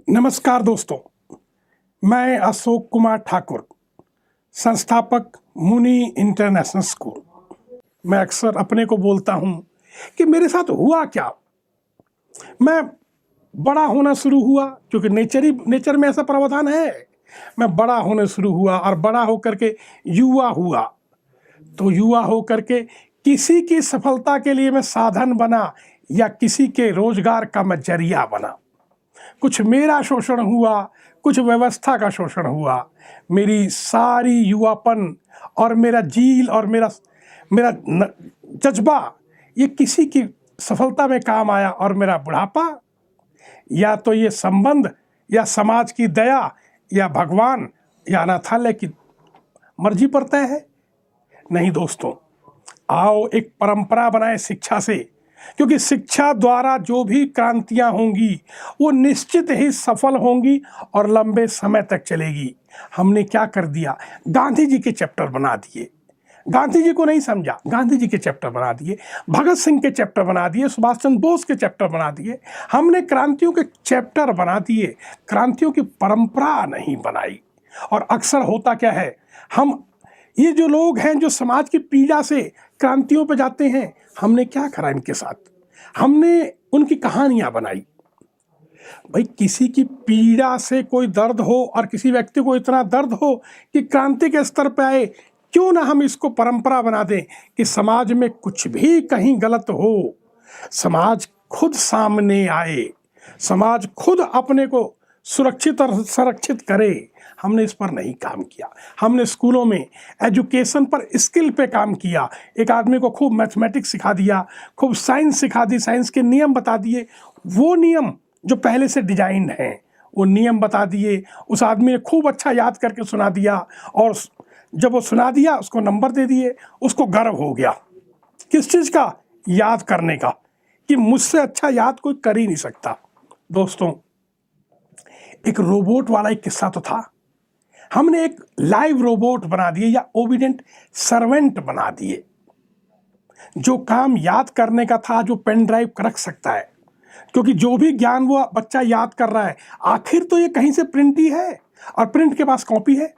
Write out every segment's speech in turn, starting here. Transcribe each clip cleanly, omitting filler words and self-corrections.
नमस्कार दोस्तों, मैं अशोक कुमार ठाकुर, संस्थापक मुनि इंटरनेशनल स्कूल। मैं अक्सर अपने को बोलता हूँ कि मेरे साथ हुआ क्या। मैं बड़ा होना शुरू हुआ क्योंकि नेचर में ऐसा प्रावधान है। मैं बड़ा होने शुरू हुआ और बड़ा होकर के युवा हुआ, तो युवा होकर के किसी की सफलता के लिए मैं साधन बना या किसी के रोजगार का मैं जरिया बना। कुछ मेरा शोषण हुआ, कुछ व्यवस्था का शोषण हुआ। मेरी सारी युवापन और मेरा जील और मेरा मेरा जज्बा ये किसी की सफलता में काम आया, और मेरा बुढ़ापा या तो ये संबंध या समाज की दया या भगवान या अनाथालय की मर्जी पर तय है। नहीं दोस्तों, आओ एक परंपरा बनाए शिक्षा से, क्योंकि शिक्षा द्वारा जो भी क्रांतियां होंगी वो निश्चित ही सफल होंगी और लंबे समय तक चलेगी। हमने क्या कर दिया, गांधी जी के चैप्टर बना दिए। गांधी जी को नहीं समझा, गांधी जी के चैप्टर बना दिए, भगत सिंह के चैप्टर बना दिए, सुभाष चंद्र बोस के चैप्टर बना दिए। हमने क्रांतियों के चैप्टर बना दिए, क्रांतियों की परंपरा नहीं बनाई। और अक्सर होता क्या है, हम ये जो लोग हैं जो समाज की पीड़ा से क्रांतियों पे जाते हैं, हमने क्या करा इनके साथ, हमने उनकी कहानियां बनाई। भाई, किसी की पीड़ा से कोई दर्द हो और किसी व्यक्ति को इतना दर्द हो कि क्रांति के स्तर पे आए, क्यों ना हम इसको परंपरा बना दें कि समाज में कुछ भी कहीं गलत हो, समाज खुद सामने आए, समाज खुद अपने को सुरक्षित और संरक्षित करे। हमने इस पर नहीं काम किया। हमने स्कूलों में एजुकेशन पर स्किल पे काम किया। एक आदमी को खूब मैथमेटिक्स सिखा दिया, खूब साइंस सिखा दी, साइंस के नियम बता दिए, वो नियम जो पहले से डिजाइन हैं वो नियम बता दिए। उस आदमी ने खूब अच्छा याद करके सुना दिया, और जब वो सुना दिया उसको नंबर दे दिए। उसको गर्व हो गया, किस चीज़ का, याद करने का, कि मुझसे अच्छा याद कोई कर ही नहीं सकता। दोस्तों, एक रोबोट वाला एक किस्सा तो था। हमने एक लाइव रोबोट बना दिए या ओबीडिएंट सर्वेंट बना दिए। जो काम याद करने का था, जो पेन ड्राइव रख सकता है, क्योंकि जो भी ज्ञान वो बच्चा याद कर रहा है आखिर तो ये कहीं से प्रिंट ही है, और प्रिंट के पास कॉपी है।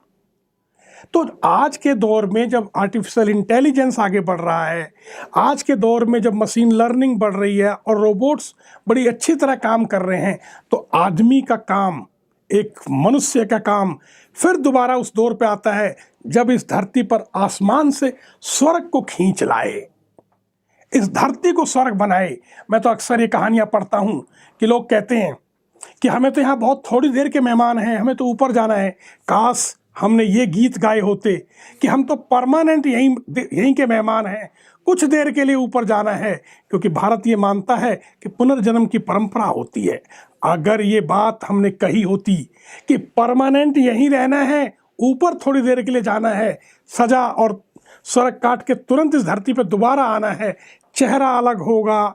तो आज के दौर में जब आर्टिफिशियल इंटेलिजेंस आगे बढ़ रहा है, आज के दौर में जब मशीन लर्निंग बढ़ रही है और रोबोट्स बड़ी अच्छी तरह काम कर रहे हैं, तो आदमी का काम, एक मनुष्य का काम फिर दोबारा उस दौर पे आता है जब इस धरती पर आसमान से स्वर्ग को खींच लाए, इस धरती को स्वर्ग बनाए। मैं तो अक्सर ये कहानियां पढ़ता हूं कि लोग कहते हैं कि हमें तो यहाँ बहुत थोड़ी देर के मेहमान हैं, हमें तो ऊपर जाना है। काश हमने ये गीत गाए होते कि हम तो परमानेंट यहीं के मेहमान हैं, कुछ देर के लिए ऊपर जाना है, क्योंकि भारत ये मानता है कि पुनर्जन्म की परंपरा होती है। अगर ये बात हमने कही होती कि परमानेंट यहीं रहना है, ऊपर थोड़ी देर के लिए जाना है, सजा और स्वर्ग काट के तुरंत इस धरती पर दोबारा आना है, चेहरा अलग होगा,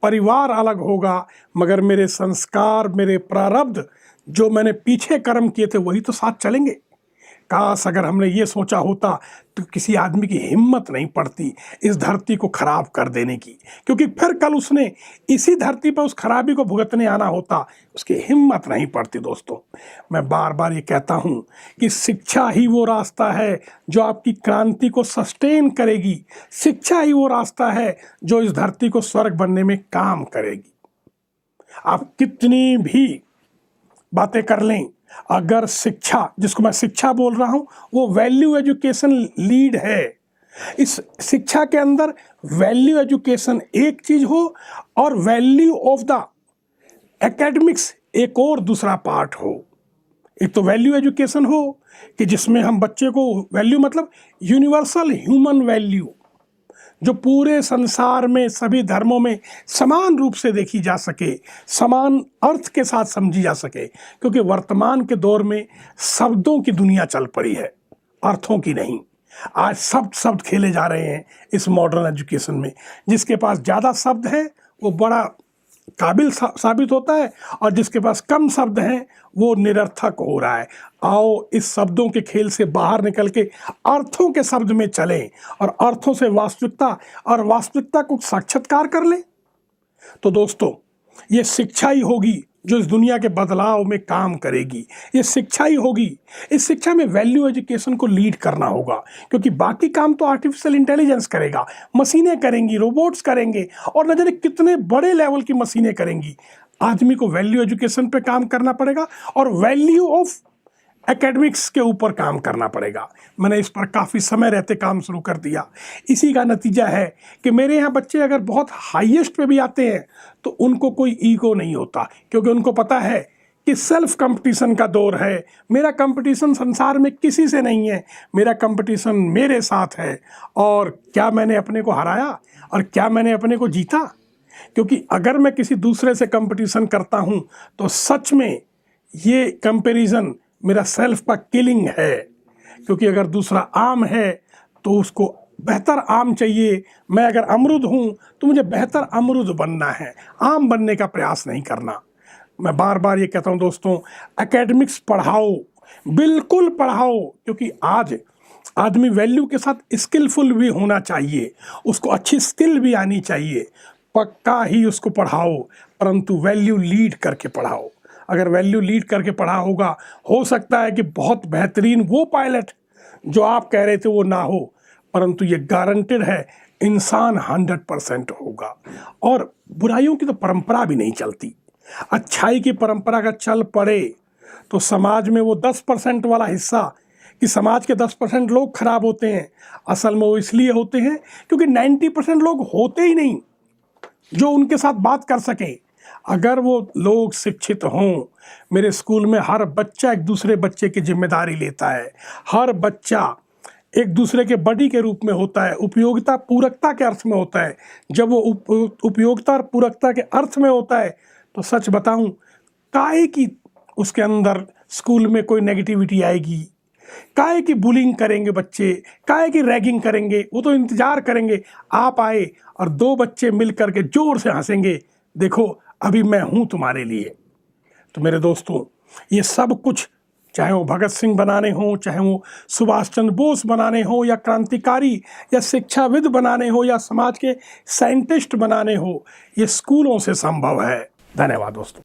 परिवार अलग होगा, मगर मेरे संस्कार, मेरे प्रारब्ध, जो मैंने पीछे कर्म किए थे वही तो साथ चलेंगे। काश अगर हमने ये सोचा होता तो किसी आदमी की हिम्मत नहीं पड़ती इस धरती को खराब कर देने की, क्योंकि फिर कल उसने इसी धरती पर उस खराबी को भुगतने आना होता, उसकी हिम्मत नहीं पड़ती। दोस्तों, मैं बार बार ये कहता हूँ कि शिक्षा ही वो रास्ता है जो आपकी क्रांति को सस्टेन करेगी। शिक्षा ही वो रास्ता है जो इस धरती को स्वर्ग बनने में काम करेगी। आप कितनी भी बातें कर लें, अगर शिक्षा, जिसको मैं शिक्षा बोल रहा हूं, वो वैल्यू एजुकेशन लीड है। इस शिक्षा के अंदर वैल्यू एजुकेशन एक चीज हो और वैल्यू ऑफ द एकेडमिक्स एक और दूसरा पार्ट हो। एक तो वैल्यू एजुकेशन हो कि जिसमें हम बच्चे को, वैल्यू मतलब यूनिवर्सल ह्यूमन वैल्यू, जो पूरे संसार में सभी धर्मों में समान रूप से देखी जा सके, समान अर्थ के साथ समझी जा सके, क्योंकि वर्तमान के दौर में शब्दों की दुनिया चल पड़ी है, अर्थों की नहीं। आज शब्द खेले जा रहे हैं इस मॉडर्न एजुकेशन में। जिसके पास ज़्यादा शब्द है वो बड़ा काबिल साबित होता है, और जिसके पास कम शब्द हैं वो निरर्थक हो रहा है। आओ इस शब्दों के खेल से बाहर निकल के अर्थों के शब्द में चलें, और अर्थों से वास्तविकता, और वास्तविकता को साक्षात्कार कर लें। तो दोस्तों, ये शिक्षा ही होगी जो इस दुनिया के बदलाव में काम करेगी, ये शिक्षा ही होगी। इस शिक्षा में वैल्यू एजुकेशन को लीड करना होगा, क्योंकि बाकी काम तो आर्टिफिशियल इंटेलिजेंस करेगा, मशीनें करेंगी, रोबोट्स करेंगे, और न जाने कितने बड़े लेवल की मशीनें करेंगी। आदमी को वैल्यू एजुकेशन पे काम करना पड़ेगा और वैल्यू ऑफ एकेडमिक्स के ऊपर काम करना पड़ेगा। मैंने इस पर काफ़ी समय रहते काम शुरू कर दिया। इसी का नतीजा है कि मेरे यहाँ बच्चे अगर बहुत हाईएस्ट पे भी आते हैं तो उनको कोई ईगो नहीं होता, क्योंकि उनको पता है कि सेल्फ कंपटीशन का दौर है। मेरा कंपटीशन संसार में किसी से नहीं है, मेरा कंपटीशन मेरे साथ है। और क्या मैंने अपने को हराया और क्या मैंने अपने को जीता? क्योंकि अगर मैं किसी दूसरे से कंपटीशन करता हूँ तो सच में ये कंपैरिजन मेरा सेल्फ का किलिंग है। क्योंकि अगर दूसरा आम है तो उसको बेहतर आम चाहिए, मैं अगर अमरूद हूँ तो मुझे बेहतर अमरूद बनना है, आम बनने का प्रयास नहीं करना। मैं बार बार ये कहता हूँ दोस्तों, एकेडमिक्स पढ़ाओ, बिल्कुल पढ़ाओ, क्योंकि आज आदमी वैल्यू के साथ स्किलफुल भी होना चाहिए, उसको अच्छी स्किल भी आनी चाहिए। पक्का ही उसको पढ़ाओ, परंतु वैल्यू लीड करके पढ़ाओ। अगर वैल्यू लीड करके पढ़ा होगा, हो सकता है कि बहुत बेहतरीन वो पायलट जो आप कह रहे थे वो ना हो, परंतु ये गारंटेड है इंसान 100% होगा। और बुराइयों की तो परंपरा भी नहीं चलती, अच्छाई की परंपरा का चल पड़े तो समाज में वो 10% वाला हिस्सा, कि समाज के 10% लोग खराब होते हैं, असल में वो इसलिए होते हैं क्योंकि 90% लोग होते ही नहीं जो उनके साथ बात कर सकें। अगर वो लोग शिक्षित हों, मेरे स्कूल में हर बच्चा एक दूसरे बच्चे की जिम्मेदारी लेता है, हर बच्चा एक दूसरे के बडी के रूप में होता है, उपयोगिता पूरकता के अर्थ में होता है। जब वो उपयोगिता और पूरकता के अर्थ में होता है तो सच बताऊं, काहे की उसके अंदर स्कूल में कोई नेगेटिविटी आएगी? काहे की बुलिंग करेंगे बच्चे, काहे की रैगिंग करेंगे? वो तो इंतजार करेंगे आप आए और दो बच्चे मिल करके जोर से हंसेंगे, देखो अभी मैं हूँ तुम्हारे लिए। तो मेरे दोस्तों, ये सब कुछ, चाहे वो भगत सिंह बनाने हो, चाहे वो सुभाष चंद्र बोस बनाने हो, या क्रांतिकारी या शिक्षाविद बनाने हो, या समाज के साइंटिस्ट बनाने हो, ये स्कूलों से संभव है। धन्यवाद दोस्तों।